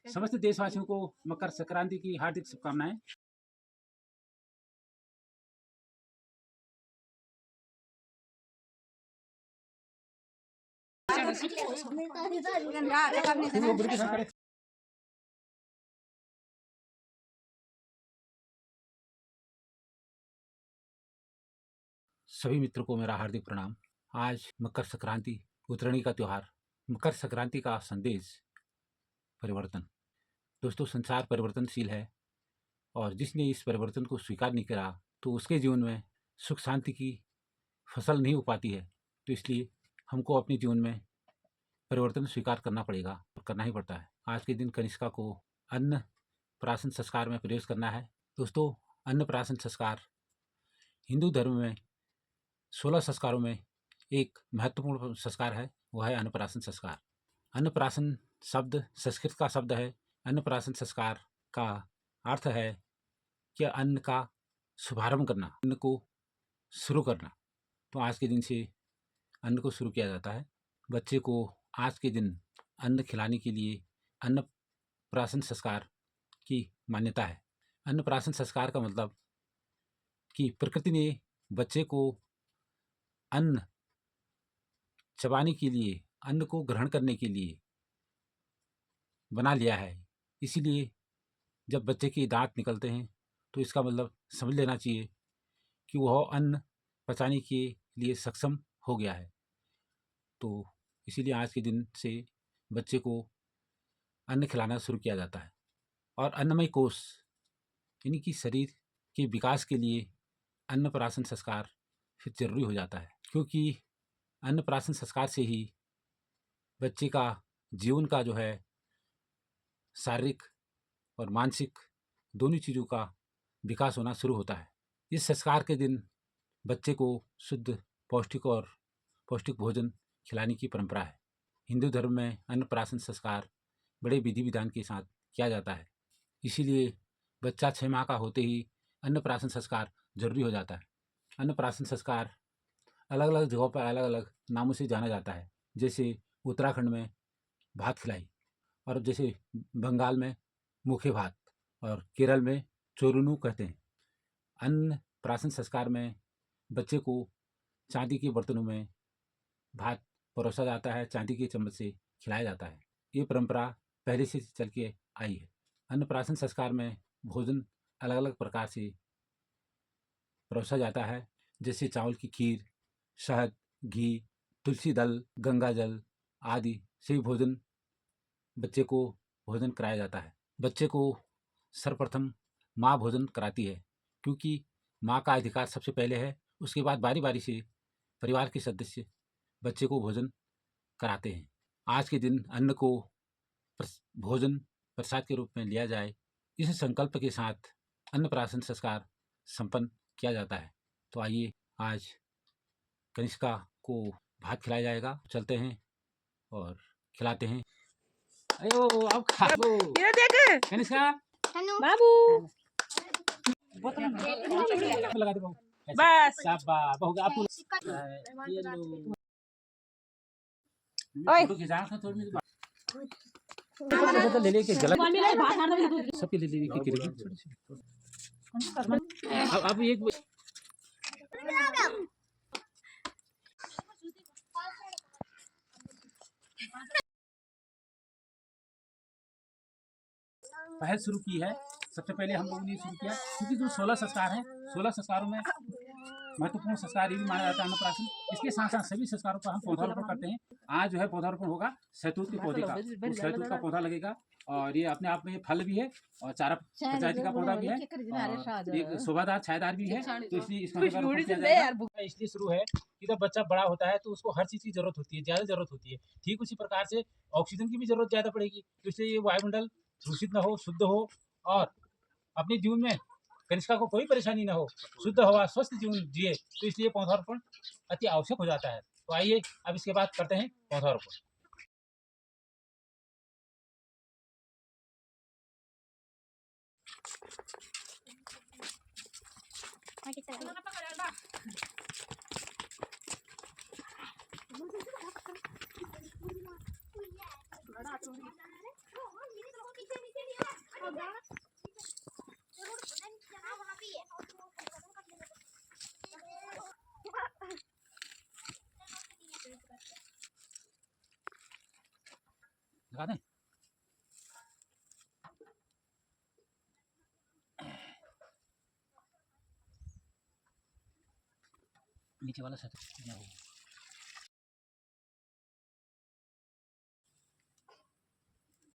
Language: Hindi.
समस्त देशवासियों को मकर संक्रांति की हार्दिक शुभकामनाएं। सभी मित्रों को मेरा हार्दिक प्रणाम। आज मकर संक्रांति, उत्तरायणी का त्यौहार। मकर संक्रांति का संदेश परिवर्तन। दोस्तों, संसार परिवर्तनशील है और जिसने इस परिवर्तन को स्वीकार नहीं करा तो उसके जीवन में सुख शांति की फसल नहीं हो पाती है। तो इसलिए हमको अपने जीवन में परिवर्तन स्वीकार करना पड़ेगा और करना ही पड़ता है। आज के दिन कनिष्का को अन्न प्राशन संस्कार में प्रवेश करना है। दोस्तों, अन्न प्राशन संस्कार हिंदू धर्म में 16 संस्कारों में एक महत्वपूर्ण संस्कार है, वह है अन्नप्राशन संस्कार। अन्नप्राशन शब्द संस्कृत का शब्द है। अन्नप्राशन संस्कार का अर्थ है कि अन्न का शुभारंभ करना, अन्न को शुरू करना। तो आज के दिन से अन्न को शुरू किया जाता है। बच्चे को आज के दिन अन्न खिलाने के लिए अन्नप्राशन संस्कार की मान्यता है। अन्नप्राशन संस्कार का मतलब कि प्रकृति ने बच्चे को अन्न चबाने के लिए, अन्न को ग्रहण करने के लिए बना लिया है। इसीलिए जब बच्चे के दांत निकलते हैं तो इसका मतलब समझ लेना चाहिए कि वह अन्न पचाने के लिए सक्षम हो गया है। तो इसीलिए आज के दिन से बच्चे को अन्न खिलाना शुरू किया जाता है। और अन्नमय कोश यानी कि शरीर के विकास के लिए अन्नप्राशन संस्कार फिर जरूरी हो जाता है, क्योंकि अन्नप्राशन संस्कार से ही बच्चे का जीवन का जो है शारीरिक और मानसिक दोनों चीज़ों का विकास होना शुरू होता है। इस संस्कार के दिन बच्चे को शुद्ध पौष्टिक भोजन खिलाने की परंपरा है। हिंदू धर्म में अन्नप्राशन संस्कार बड़े विधि विधान के साथ किया जाता है। इसीलिए बच्चा 6 माह का होते ही अन्नप्राशन संस्कार जरूरी हो जाता है। अन्नप्राशन संस्कार अलग अलग जगहों पर अलग अलग नामों से जाना जाता है। जैसे उत्तराखंड में भात खिलाई, और जैसे बंगाल में मुखे भात, और केरल में चोरुनु कहते हैं। अन्न प्राशन संस्कार में बच्चे को चांदी के बर्तनों में भात परोसा जाता है, चांदी के चम्मच से खिलाया जाता है। ये परंपरा पहले से चल के आई है। अन्न प्राशन संस्कार में भोजन अलग अलग प्रकार से परोसा जाता है, जैसे चावल की खीर, शहद, घी, तुलसी दल, गंगा जल आदि से भोजन बच्चे को भोजन कराया जाता है। बच्चे को सर्वप्रथम माँ भोजन कराती है, क्योंकि माँ का अधिकार सबसे पहले है। उसके बाद बारी बारी से परिवार के सदस्य बच्चे को भोजन कराते हैं। आज के दिन अन्न को भोजन प्रसाद के रूप में लिया जाए, इस संकल्प के साथ अन्नप्राशन संस्कार संपन्न किया जाता है। तो आइए आज कनिष्का को भात खिलाया जाएगा। चलते हैं और खिलाते हैं। अयो अब खा लो। ये देख कनिष्का बाबू लगा दे बहू। बस शाबाश बहू, आपको ये लो। ओए फोटो खिंचा था थोड़ी सी ले लेके गलत सबके ले लेके गिरेगी। अब एक पहल शुरू की है। सबसे पहले हम लोगों ने शुरू किया, क्योंकि जो 16 संस्कार हैं, 16 संस्कारों में महत्वपूर्ण संस्कार ये भी माना जाता है अन्नप्राशन। इसके साथ साथ सभी संस्कारों का हम पौधारोपण करते हैं। आज जो है पौधारोपण होगा शहतूत के पौधे का। शहतूत का पौधा लगेगा और ये अपने आप में फल भी है और चारा प्रजाति का पौधा भी है और एक शोभादार छायादार भी है। तो इसलिए इसका इसलिए शुरू है कि जब बच्चा बड़ा होता है तो उसको हर चीज की जरूरत होती है, ज्यादा जरूरत होती है। ठीक उसी प्रकार से ऑक्सीजन की भी जरूरत ज्यादा पड़ेगी। तो इसलिए ये वायुमंडल दूषित न हो, शुद्ध हो और अपने जीवन में कनिष्का को कोई परेशानी न हो, शुद्ध हवा स्वस्थ जीवन जिए। तो इसलिए पौधारोपण अति आवश्यक हो जाता है। तो आइए अब इसके बाद करते हैं पौधारोपण। लगा दें। नीचे वाला सतह